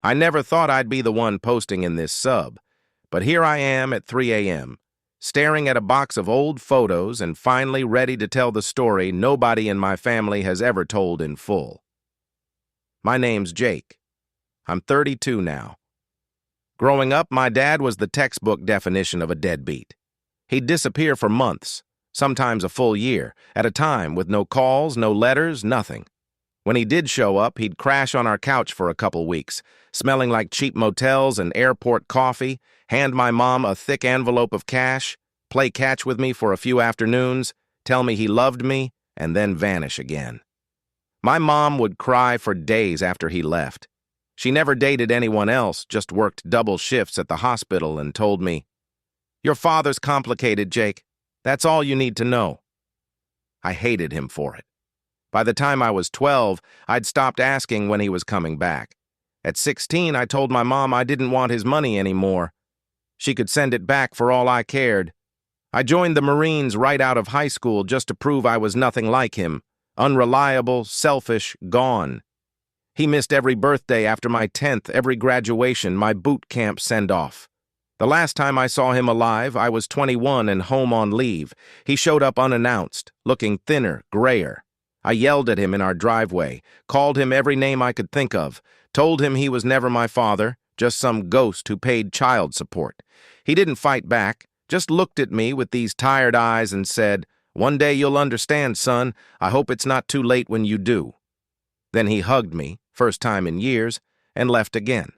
I never thought I'd be the one posting in this sub, but here I am at 3 a.m., staring at a box of old photos and finally ready to tell the story nobody in my family has ever told in full. My name's Jake. I'm 32 now. Growing up, my dad was the textbook definition of a deadbeat. He'd disappear for months, sometimes a full year, at a time with no calls, no letters, nothing. When he did show up, he'd crash on our couch for a couple weeks, smelling like cheap motels and airport coffee, hand my mom a thick envelope of cash, play catch with me for a few afternoons, tell me he loved me, and then vanish again. My mom would cry for days after he left. She never dated anyone else, just worked double shifts at the hospital and told me, "Your father's complicated, Jake. That's all you need to know." I hated him for it. By the time I was 12, I'd stopped asking when he was coming back. At 16, I told my mom I didn't want his money anymore. She could send it back for all I cared. I joined the Marines right out of high school just to prove I was nothing like him. Unreliable, selfish, gone. He missed every birthday after my 10th, every graduation, my boot camp send-off. The last time I saw him alive, I was 21 and home on leave. He showed up unannounced, looking thinner, grayer. I yelled at him in our driveway, called him every name I could think of, told him he was never my father, just some ghost who paid child support. He didn't fight back, just looked at me with these tired eyes and said, "One day you'll understand, son. I hope it's not too late when you do." Then he hugged me, first time in years, and left again.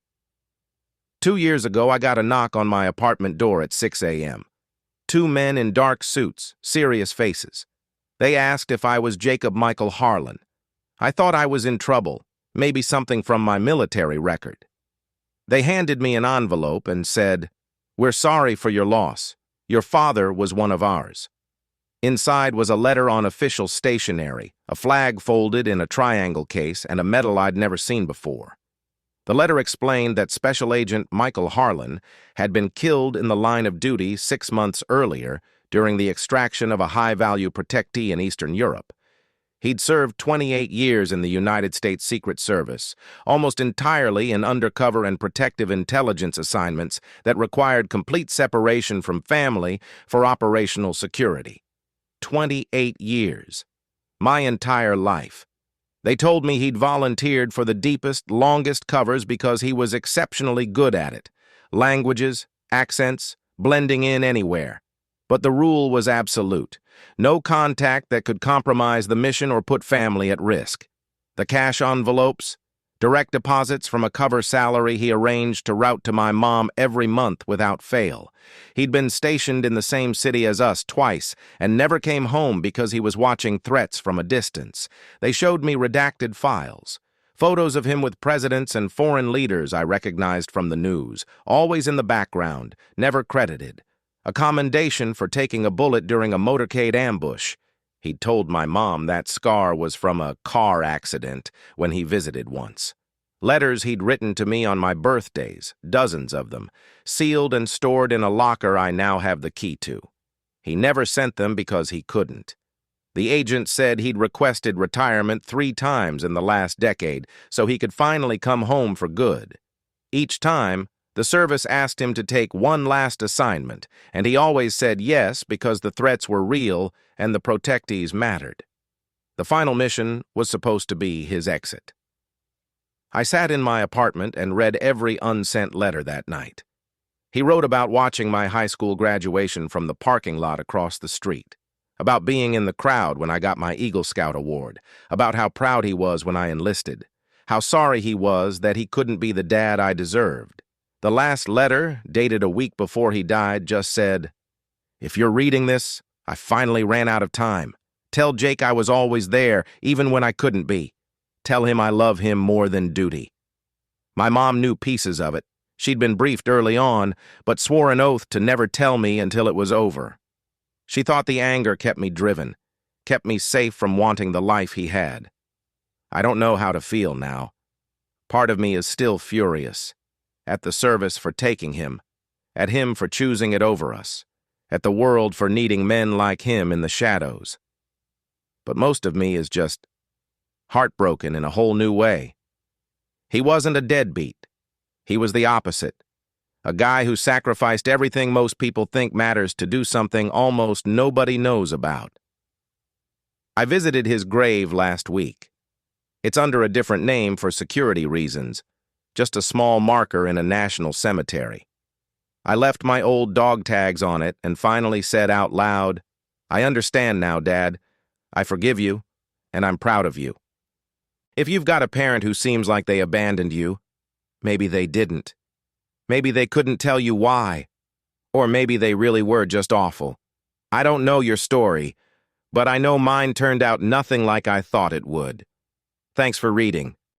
2 years ago, I got a knock on my apartment door at 6 a.m. 2 men in dark suits, serious faces. They asked if I was Jacob Michael Harlan. I thought I was in trouble, maybe something from my military record. They handed me an envelope and said, "We're sorry for your loss. Your father was one of ours." Inside was a letter on official stationery, a flag folded in a triangle case, and a medal I'd never seen before. The letter explained that Special Agent Michael Harlan had been killed in the line of duty 6 months earlier during the extraction of a high-value protectee in Eastern Europe. He'd served 28 years in the United States Secret Service, almost entirely in undercover and protective intelligence assignments that required complete separation from family for operational security. 28 years. My entire life. They told me he'd volunteered for the deepest, longest covers because he was exceptionally good at it. Languages, accents, blending in anywhere. But the rule was absolute. No contact that could compromise the mission or put family at risk. The cash envelopes, direct deposits from a cover salary he arranged to route to my mom every month without fail. He'd been stationed in the same city as us twice and never came home because he was watching threats from a distance. They showed me redacted files. Photos of him with presidents and foreign leaders I recognized from the news, always in the background, never credited. A commendation for taking a bullet during a motorcade ambush. He'd told my mom that scar was from a car accident when he visited once. Letters he'd written to me on my birthdays, dozens of them, sealed and stored in a locker I now have the key to. He never sent them because he couldn't. The agent said he'd requested retirement 3 times in the last decade so he could finally come home for good. Each time, the service asked him to take one last assignment, and he always said yes because the threats were real and the protectees mattered. The final mission was supposed to be his exit. I sat in my apartment and read every unsent letter that night. He wrote about watching my high school graduation from the parking lot across the street, about being in the crowd when I got my Eagle Scout award, about how proud he was when I enlisted, how sorry he was that he couldn't be the dad I deserved. The last letter, dated a week before he died, just said, "If you're reading this, I finally ran out of time. Tell Jake I was always there, even when I couldn't be. Tell him I love him more than duty." My mom knew pieces of it. She'd been briefed early on, but swore an oath to never tell me until it was over. She thought the anger kept me driven, kept me safe from wanting the life he had. I don't know how to feel now. Part of me is still furious. At the service for taking him, at him for choosing it over us, at the world for needing men like him in the shadows. But most of me is just heartbroken in a whole new way. He wasn't a deadbeat. He was the opposite. A guy who sacrificed everything most people think matters to do something almost nobody knows about. I visited his grave last week. It's under a different name for security reasons, just a small marker in a national cemetery. I left my old dog tags on it and finally said out loud, "I understand now, Dad. I forgive you, and I'm proud of you." If you've got a parent who seems like they abandoned you, maybe they didn't. Maybe they couldn't tell you why. Or maybe they really were just awful. I don't know your story, but I know mine turned out nothing like I thought it would. Thanks for reading.